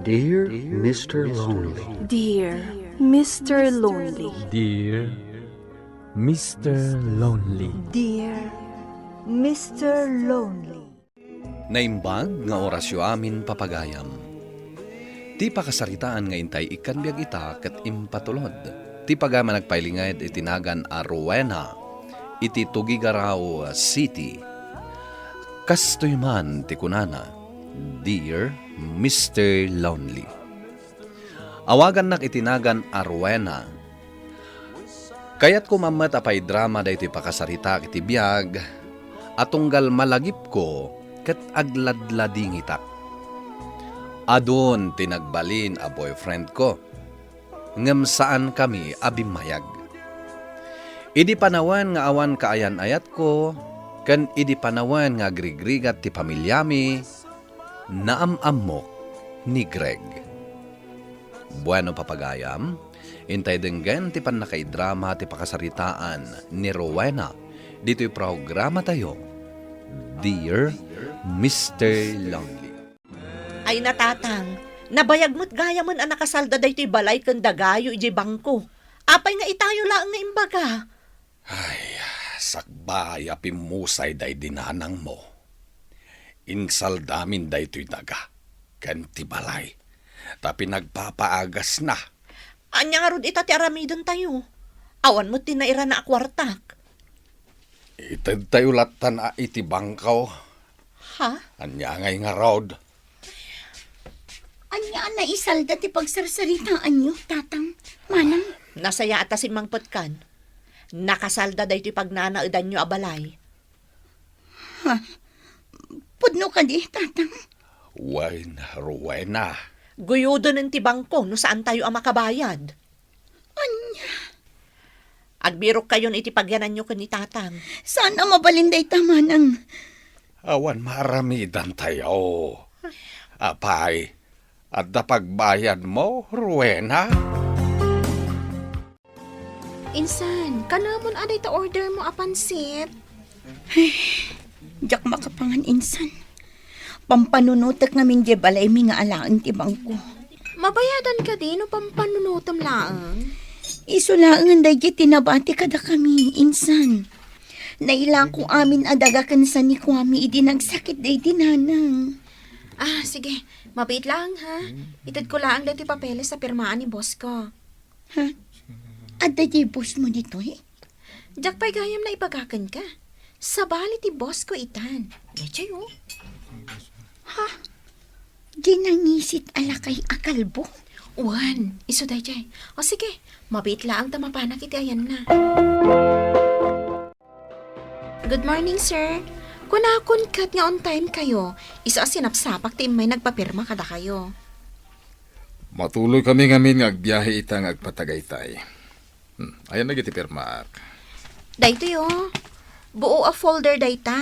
Dear Mr. Lonely. Dear Mr. Lonely. Dear Mr. Lonely. Dear Mr. Lonely. Naimbag nga orasyo amin papagayam. Ti pakasaritaan nga intay ikan biag ita ket impatulod. Ti pagama nagpailingayad itinagan a Rowena, iti Tugigaraw City. Kastoy man ti kunana, Dear Mr. Lonely. Awagan nak itinagan a Rowena. Kayat ko mamat apay drama da iti pakasarita iti biag, atunggal malagip ko ket agladlading itak. Adon tinagbalin a boyfriend ko, ngem saan kami abimayag. Idi panawan nga awan kaayan ayat ko, ken idi panawan nga grigrigat ti pamilyami, naamamok ni Greg. Bueno papagayam, intay denggen ti panakaidrama ti pakasaritaan ni Rowena, dito'y programa tayo, Dear Mr. Lonely. Ay natatang, nabayag mo't gaya man ang nakasalda day to'y balay kang dagayo iji bangko. Apay nga itayo lang nga imbaga. Ay, sakbay apimusay day dinanang mo. Insaldamin day to'y daga, kanti balay, tapi nagpapaagas na. Anya nga rod ita ti aramidon tayo. Awan mo't tinaira na akwartak. Itad tayo latan a iti bangkaw. Ha? Anya ngay nga rod. Anya na isalda ti pagsarsaritaan nyo, tatang, manang. Nasaya ata si Mang Potkan. Nakasalda day to'y pagnanaudan nyo abalay. Pudno ka di, tatang. Wine, Rowena. Guyudo ng ti bangko no saan tayo ang makabayad. Anya, Agbirok kayon iti pagyanan nyo ni tatang. sana mabalinday ta, manang. Awan maramidan tayo. Apay, at pagbayad mo, Rowena? Insan, kanamon aday ta order mo apansit. Jak makapangan insan. Pampanunutak namin di balay mi nga alaan ti bangko. Mabayadan ka din o pampanunutom laang. Isulaan day di tinabati kada kami, insan. Naila ko amin adaga kansan ni Kwami idi nagsakit day dinanang. Ah, sige. Mabait lang, ha? Itad ko lang dati papeles sa pirmaan ni boss ko. Ada di boss mo dito eh? Jack pa'y gayam na ipagakan ka. Sa bali ti boss ko itan. Lechay, oh. Di nangisit ala kay akalbo. Uwan, iso day, Jay. O sige, mabait lang tamapanak iti ayan na. Good morning, sir. Kunakon kat nga on time kayo. Isa sinapsapak ti may nagpapirma kada kayo. Matuloy kami ngamin nga agbiyahe itang agpatagaytay. Ayan na giti pirmaak. Dayto yo. Buo a folder dayta.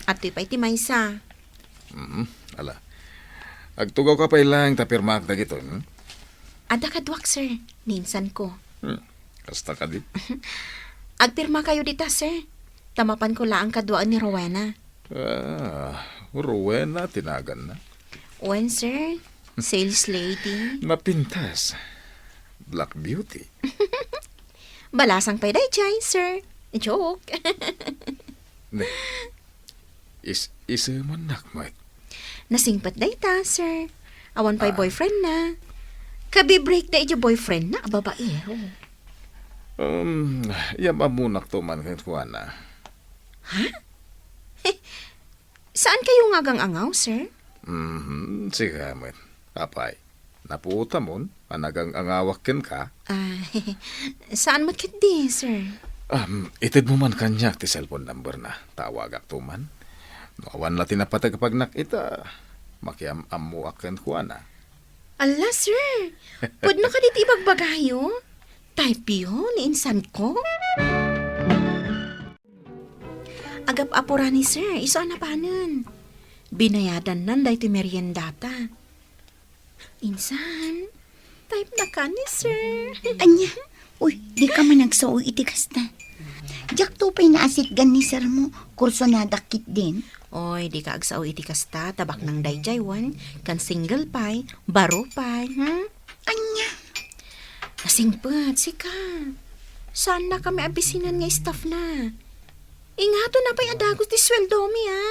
At pa'y ti maysa. Ala. Agtugaw ka pa ilang tapirmaak na gito. Ada kadwak, sir. Ninsan ko. Kasta ka di. Agpirma kayo dita, sir. Tamapan ko lang kadwaan ni Rowena. Rowena, tinagan na. When, sir? Sales lady. Napintas. Black Beauty. Balasang pa'y day, Jay, sir. Joke. Ne. Isa mo nakmat. Nasingpat day ta, sir. Awan pa'y boyfriend na. Kabi-break day yung boyfriend na, babaero. Yamamunak to man kuha na. Ha? Saan kayo nga gang angaw, sir? Sige, met. Apay. Napuuta mo, anagang angawakin ka. Saan matkit di, sir? Itid mo man kanyak ti cellphone number na. Tawagak to man. Awan na tinapatag kapag nakita. Makiam-amu akin kuha na. Ala, sir. Pwede na ka dito ibagbagayo? Type yun, insan ko. Agap-apura ni sir, iso na panon. Binayadan nan dahi ti meriendata. Insan, type na ka ni sir. Anya, uy, di ka man nagsuo iti kasta. Jak to pa'y naasit gan ni sir mo, kurso na dakit din. Oy, di ka agsaw iti kasta, tabak ng dayjaywan, kan single pie, baro pie, Anya, Nasingpet, sika. Saan na kami abisinan nga staff na? Ingato na pa'y adagos di sweldo mi, ha?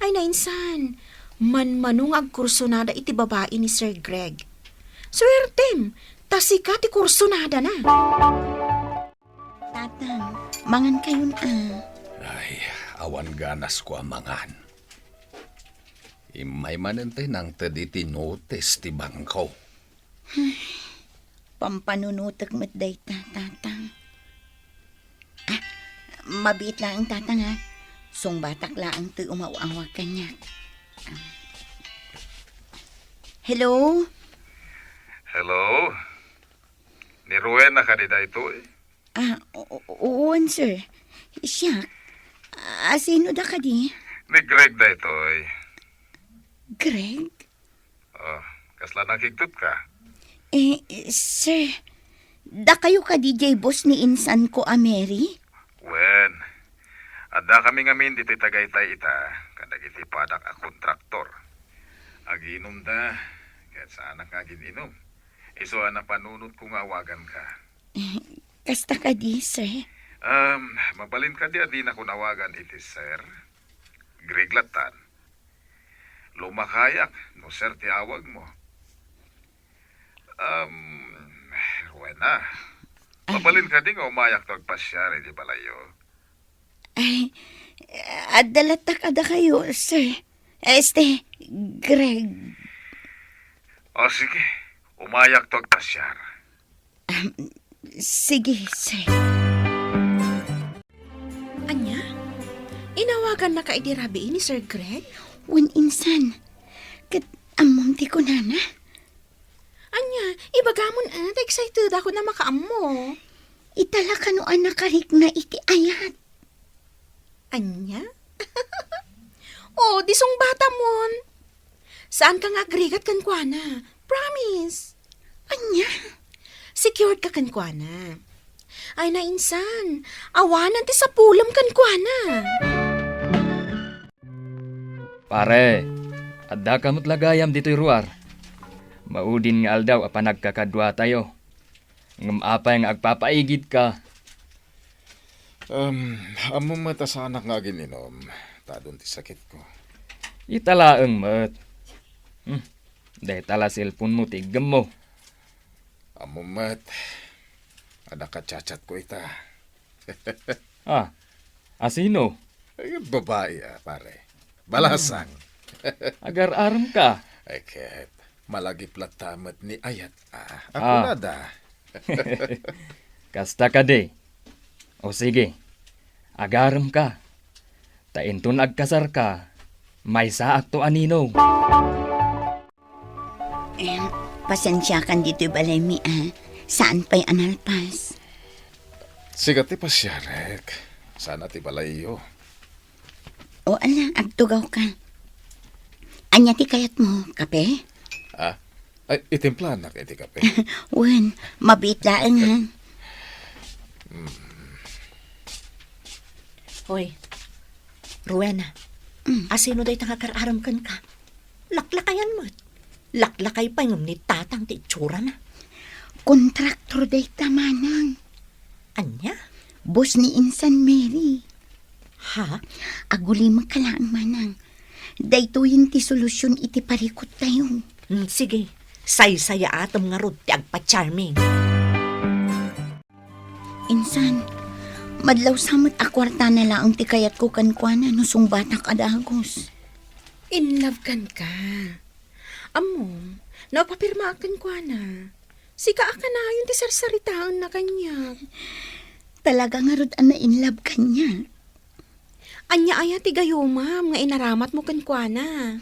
Ay, nainsan. Manmanong agkursunada iti babae ni Sir Greg. Swertem, tasika ti kursunada na. tatang, mangan kayon Ay, awan ganas ko amangan. Imay manente nang tadi tinotes ti bangko. Pampanunutak mat dayta, tatang. Mabit lang ang tatang ha. Sung batak lang ti umawawa kanya. Hello? Hello? Ni Rowena ka di ito eh. Uwan sir. Siya, sino da ka di? Ni Greg da ito eh. Greg? Oh, kasla nakiktot ka. Sir, da kayo ka DJ boss ni insan ko Mary? Wen, ada kami ngamin dito Tagaytay ita, kandag iti padak a kontraktor. Aginom da, kahit saan ang inom. Iso na panunot kung awagan ka. Kasta ka di, sir? Mabalin ka di na kung awagan iti sir. Greg Latan. Lumakayak, no sir ti awag mo. Rowena, mabalin ka di nga umayak to agpasyari di balayo. Ay, adalata ka da kayo, sir. Greg. O sige, umayak to agpasyar. Sige, sir. Anya? Inawagan na ka idirabi ni Sir Greg? Wan insan, kat amom ti ko nana. Anya, ibagamon excited ako na makaamo. Itala ka no anak karik na iti ayat. Anya? Oh, disong bata mon. Saan ka nga agregat kan kuana? Promise. Anya? Secured ka kan kuana. Ay nainsan, awanan ti sa pulam kan kuana. Pare, adda kamot lagayam dito'y ruar. Maudin nga aldaw apa nagkakadwa tayo. Ngam apa nga agpapaigid ka. Among mata sa anak nga gininom, tadon ti sakit ko. Italaeng mat. Dahil tala cellphone mo tigam mo. Among mat, ada kacachat ko ita. Asino? Ay, babae pare. Balasang. Agar aram ka. Ay, ket, malagi platamat ni Ayat. Ako nada. Kasta ka de. O sige, agaram ka. Tainton agkasar ka. May saak to anino. Pasensya kan dito balay mi Saan pa'y analpas? Sigat ti pasyarek. Sana ti balayo. O ala, agtugaw ka. Anya ti kayat mo, kape? Ay, itimpla na kay ti kape. Wen, mabit laeng ha. Hoy, Rowena, asino day tangakararam kan ka? Laklakayan mo. Laklakay pa yung ni tatang ti itsura na. Kontraktor day tamanang. Anya? Boss ni Insan Mary. Ha? Aguli magkalaang manang. Dayto yung ti solusyon iti parikot tayo. Sige, say-saya atom nga rod ti agpa-charming. Insan, madlaw samot akwarta na lang ti kayat ko kankwana nusong batak adagos. In love kan ka. Amom, napapirma akan kwa na. Sika ka na yung ti sarsaritaan na kanya. Talaga nga rod na in love kanya. Anya aya ti gayo ma'am, nga inaramat mo kan kwa na.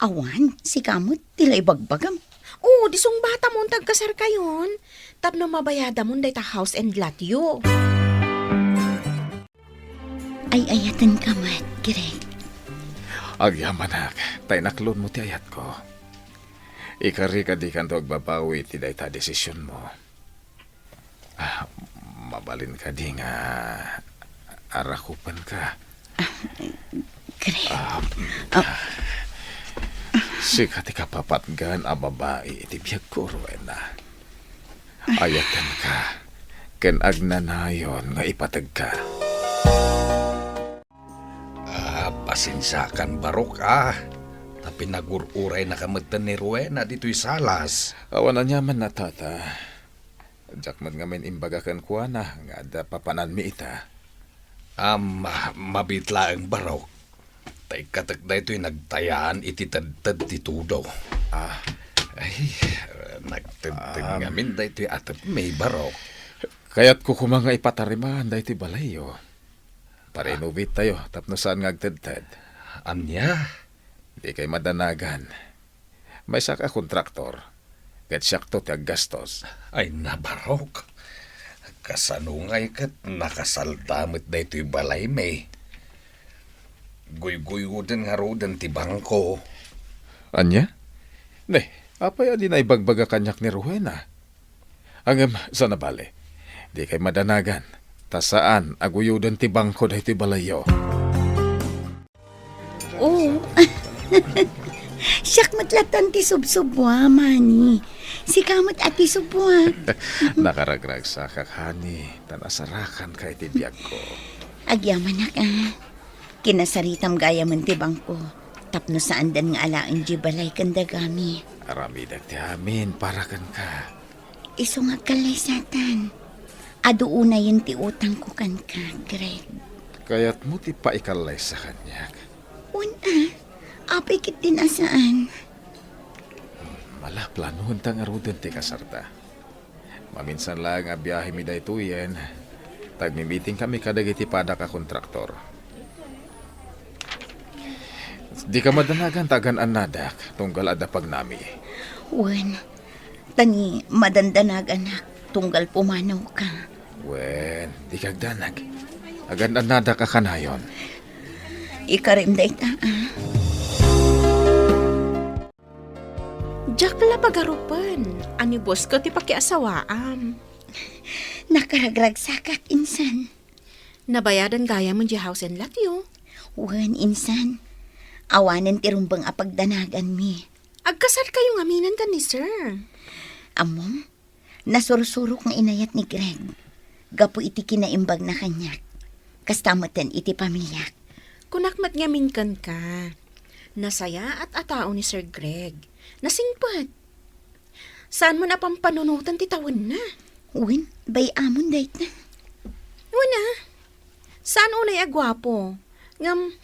Awan, si kamot tilay bagbagam. Oo, disong bata mo tagkasar kayon. Tapno mabayada mo day ta house and lot yo. Ay ayatan ka mat, Greg. Agyamanak, tay naklon mo ti ayat ko. Ikari ka di kanto agbabawi ti day ta desisyon mo. Mabalin ka di nga arakupan ka. Greg. Sika ti kapapatgan a babae iti biyag ko, Rowena. Ayatan ka. Ken agnanayon nga ipatag ka. Pasinsakan barok na pinagururay na kamutan ni Rowena dito'y salas. Awan na nyaman na tata. Jakmat nga men imbagakan kuha na nga da papanan mi ita. Mabitla ang barok. Tay katagda ito'y nagtayaan iti tad ti tudaw. Nagtagtag nga min da ito'y atap may barok. Kaya't ko kumanga ipatarimahan da iti balayo. Para inubit tayo, tapno saan nga agtad-tad. Anya? Di kay madanagan. May saka kontraktor. Kat siyakto ti aggastos. Ay nabarok. Kasanungay kat nakasaldamit da ito'y balay may. Guy-guy-udan nga rodan ti bangko. Anya? Ne, apay adi na ibagbaga kanyak ni Rowena. Hanggang sa nabali. Di kay madanagan. Tasaan aguyudan ti bangko da iti balayo. Oh. Siyak matlatan ti subsubwa, mani. Si kamot at ti subwa. Nakaragrag sa kakani. Tanasarakan ka iti biyag ko. Agyaman na ka. Kinasaritam gaya man ti bangko. Tapno saan dan nga alaan di balay kandagami. Aramidag ti amin para kan ka. Iso nga kalaysatan. Ado una yun ti utang ko kan ka, Greg. Kaya't mo ti paikalay sa kanyak. Una, apikit din asaan. Planuhon tang arudan ti kasarta. Maminsan lang nga biyahe mi da ituyen. Tagmi-meeting kami kadagiti pada ka kontraktor. Di ka madanagan tagan anadak tunggal adapag nami. Wen, tani madandanag anak tunggal pumanaw ka. Wen, di kagdanag. Agan anadak ka kanayon. Ikarim da ita, Jack la pagarupan. Ani boss ko ti pakiasawaam. Nakaragrag sakak, insan. Nabayadan gaya mo di house and lot yo. Wen, insan. Awanan ti rumbang apagdanagan mi. Agkasal kayo ngaminan ta ni sir. Amom, nasursurok ng inayat ni Greg. Gapo iti kinaimbag na kanyak. Kastamatan iti pamilyak. Kunakmat ngamin kan ka. Nasaya at atao ni Sir Greg. Nasingpat. Saan mo na pampanunutan ti tawon na? Wen, bay amon dayt na. Wala. Saan unay agwapo? Ngam,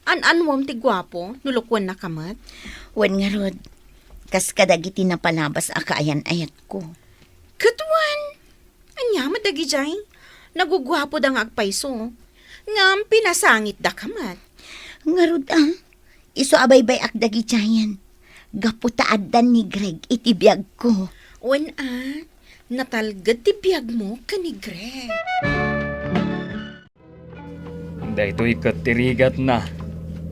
an-anwam ti gwapo, nulukwan na kamat. Wen nga rod, kas kadagiti na palabas akaayan ayat ko. Katwan! Anya, madagi jay. Nagugwapo da nga agpaiso. Ngam, pinasangit da kamat. Nga rod iso abay-bay akdagi jayan. Gaputaadan ni Greg itibiyag ko. Wen natalgad ti biyag mo ka ni Greg. Daytoy katirigat na.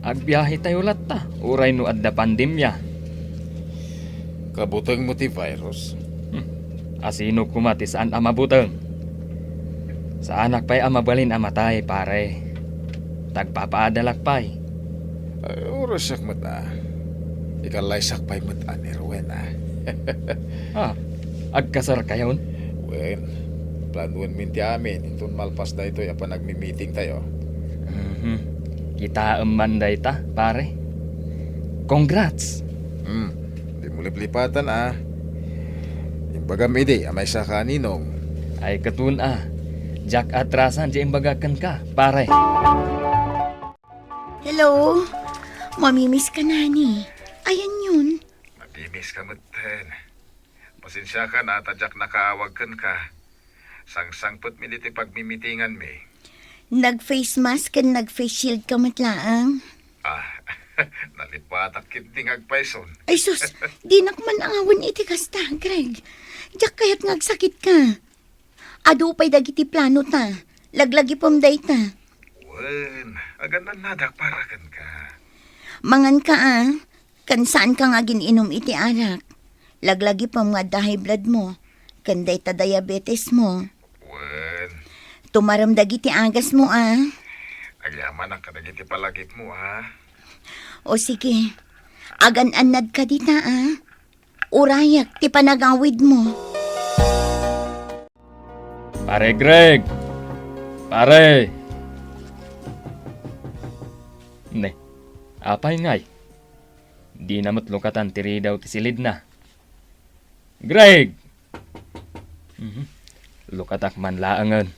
Agbiyahe tayo latta. Uray no adda pandemya. Kabutang mo ti virus. Asino kumati saan amabutang? Sa anak pa'y amabalin amatay, pare. Tagpapaadalak pa'y. Oras sak mata. Ikalay sak pa'y mata ni Rowena. Agkasar kayon? Wen, planuan minti amin. Itun malpas da ito yapa nagmi-meeting tayo. Kita emanday ta, pare. Congrats! Di mo liplipatan Imbagam ide, amay sa kaninong. Ay katun Jack atrasan di imbagakan ka, pare. Hello? Mamimiss ka na ni. Ayan yun. Nabimis ka maten. Pasensya ka na, tadyak nakaawag ka. Sang-sangpot miniti pagmimitingan mi. Nag-face mask and nag-face shield ka matlaang. Nalipatak kinting agpaison. Ay sus, di nakman awan iti kasta, Greg. Diyak kaya't ngagsakit ka. Ado pa'y dagiti plano ta. Laglagi pom day ta. Wen, aganan nadak para kan ka. Mangan ka Kan saan ka nga gininom iti arak. Laglagi pom nga da high blood mo. Kan day ta diabetes mo. Wen, Tumaram dagiti agas mo ay Agyaman ang kadagiti palagip mo, ha? O sige, agan-anad ka dita, Urayak, ti panagawid mo. Pare Greg! Pare! Ne, apay ngay. Di na matlukatan tiri daw ti silid na. Greg! Lukatak man laangan.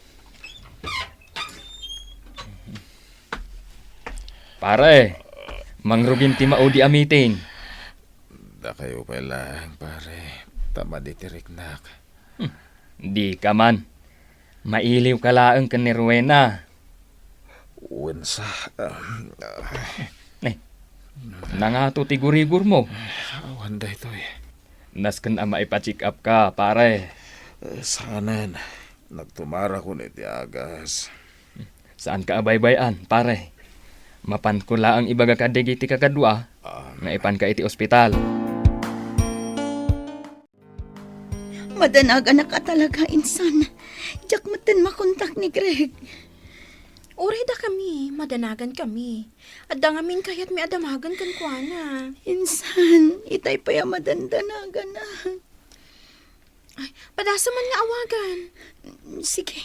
Pare, mangrugin ti maudi a meeting. Da kayo pa lang, pare. Tama di tiriknak. Di ka man. Mailiw ka laang ka ni Rowena. Unsa? Nangato ti gurigur mo. Awan da ito eh. Nasken a maipa-check up ka, pare. Sanan. Nagtumara ko ni Tiagas. Saan ka abay-bayan, pare? Mapan ko laang ibaga ka ti kakadwa. Nga ipan ka iti ospital. Madanaga na ka talaga, insan. Diyak matan makontak ni Greg. Uri da kami, madanagan kami. At dangamin kayat may adamagan kan kuana. Insan, itay pa yung madandanaga na. Ay, padasa man nga awagan. Sige.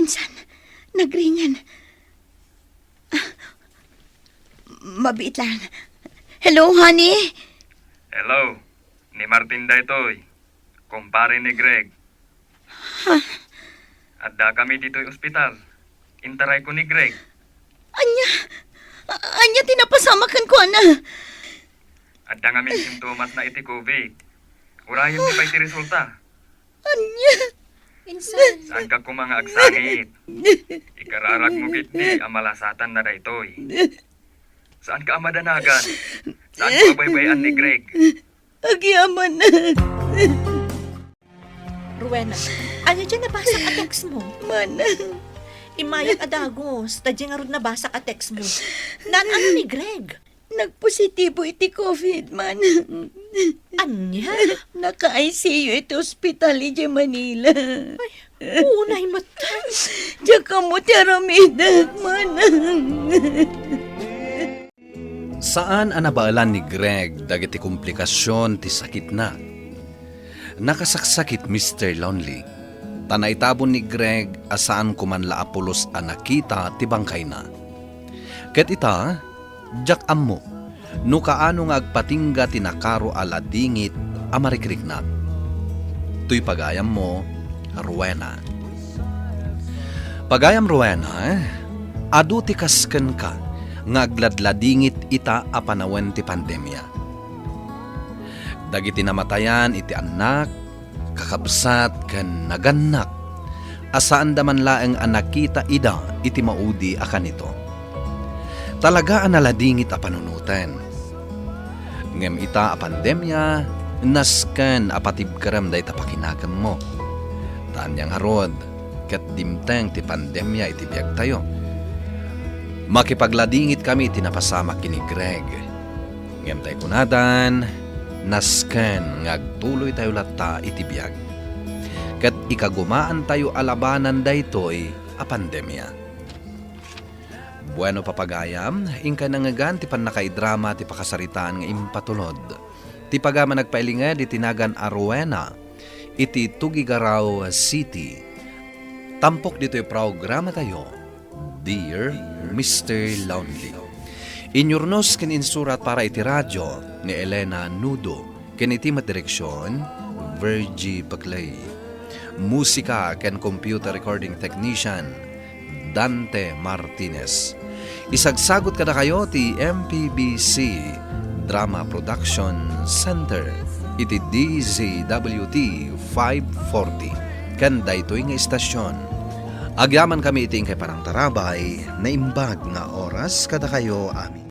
Insan, nagringan. Mabit lang. Hello, honey? Hello, ni Martin daytoy. Kumpare ni Greg. Adda kami dito'y ospital. Intaray ko ni Greg. Anya tinapasamakan ko, ana. Adda ngamin simptomas na iti COVID. Urayan ni pa iti resulta. Anya. Insan, Saan ka kung mga agsangit? Ikararag mo kitdi ang malasatan na daytoy. Saan ka ang madanagan? Saan ka baybayan ni Greg? Agyaman na. Rowena, ano dyan nabasa ka text mo? Mana. Imayag adagos, tadya nga rin nabasa ka text mo. Ano ni Greg? Nagpositibo iti COVID, man. Anya? Naka-ICU iti hospital iti Manila. Unay mata. Diyan ka mo tiaramidag, man. Saan anabaalan ni Greg dagiti komplikasyon ti sakit na? Nakasaksakit Mr. Lonely. Tanay tabon ni Greg asaan kuman la apulos a nakita ti bangkay na. Ket ita, jak ammo, no kaano nga agpatingga tinakaro ala dingit a marikriknat. Tuy pagayam mo, Rowena. Pagayam Rowena, adu ti kasken ka, ngagladladingit ita a panawen ti pandemya. Dagiti namatayan iti anak, kakabsat ken naganak, asaan daman laeng anakita ida iti maudi akan ito. Talaga analadingit a panunuten. Ngem ita a pandemya, nasken apatibkaram da ita pakinagam mo. Tanyang harod, ket dimteng ti pandemya iti biag tayo. Makipagladingit kami tinapasama kini Greg. Ngem tayo kunadan, nasken ngagtuloy tayo latta iti biag. Ket ikagumaan tayo alabanan daytoy a pandemya. Bueno papagayam, ingka nangagan ti panakaidrama ti pakasaritaan nga impatulod. Ti pagama nagpailingad iti tinagan a Rowena, iti Tugigaraw City. Tampok dito'y programa tayo, Dear Mr. Lonely. Inyurnos ken insurat para iti radyo ni Elena Nudo, ken iti madireksyon, Virgie Baclay. Musika ken computer recording technician, Dante Martinez. Isagsagot kada kayo ti MPBC Drama Production Center iti DZWT 540 ken daytoy nga istasyon. Agyaman kami iting kay parang tarabay na imbag nga oras kada kayo amin.